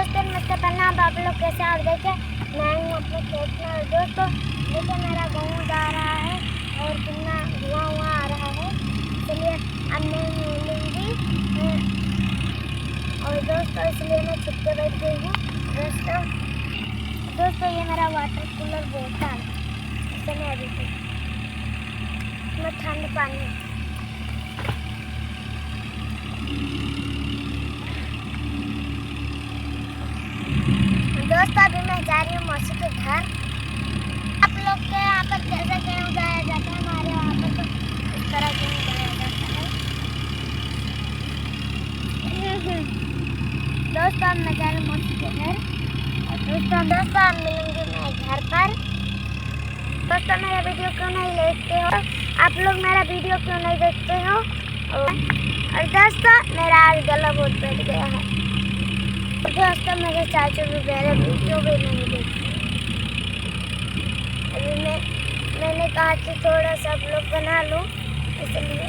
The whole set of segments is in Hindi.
दोस्तों नमस्ते प्रणाम। आप लोग कैसे आप देखें मैं हूँ अपने खेत में। और दोस्तों देखिए मेरा गेहूँ जा रहा है और कितना धुआं आ रहा है। चलिए अब मैं मिलूँगी और दोस्तों इसलिए मैं छुप के बैठ गई हूँ। दोस्तों ये मेरा वाटर कूलर बोतल इसे मैं अभी मैं ठंड पानी दोस्तों अभी मैं जा रही हूँ मौसी के घर। आप लोग के यहाँ पर कैसे गेहूँ उगाया जाता है? हमारे यहाँ पर तो इस तरह गेहूँ उगाया जाता है। दोस्तों अब मैं जा रही हूँ मौसी के घर और दोस्तों अब मिलूंगी मैं घर पर। दोस्तों मेरा वीडियो क्यों नहीं देखते हो? आप लोग मेरा वीडियो क्यों नहीं देखते हो? और दोस्तों मेरा आज गला बहुत बैठ गया है। दोस्तों मेरे चाचू भी मेरे वीडियो भी नहीं देखते। अभी मैंने कहा कि थोड़ा सा आप लोग बना लो इसलिए।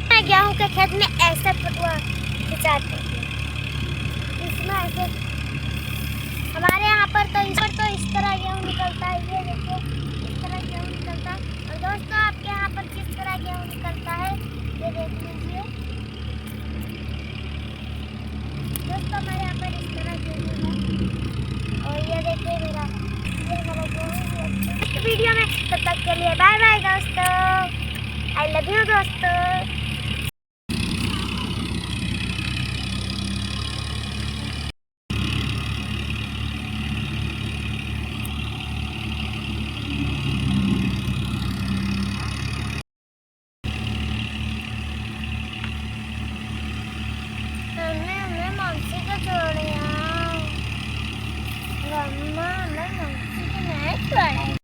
मैं गेहूं के खेत में ऐसे फोटो खिंचाते हैं। इसमें ऐसे हमारे यहाँ पर तो इस तरह गेहूं निकलता है। ये देखिए इस तरह गेहूं निकलता है। और दोस्तों आपके यहाँ पर किस तरह गेहूं निकलता है ये देख लीजिए। दोस्तों हमारे यहाँ पर इस तरह गेहूं है और ये देखिए मेरा गेहूं। नेक्स्ट वीडियो में तब तक के लिए बाय बाय दोस्तों। आई लव यू दोस्तों। मम्मी को छोड़ मम्मा मैं मम्मी को नहीं छोड़ा।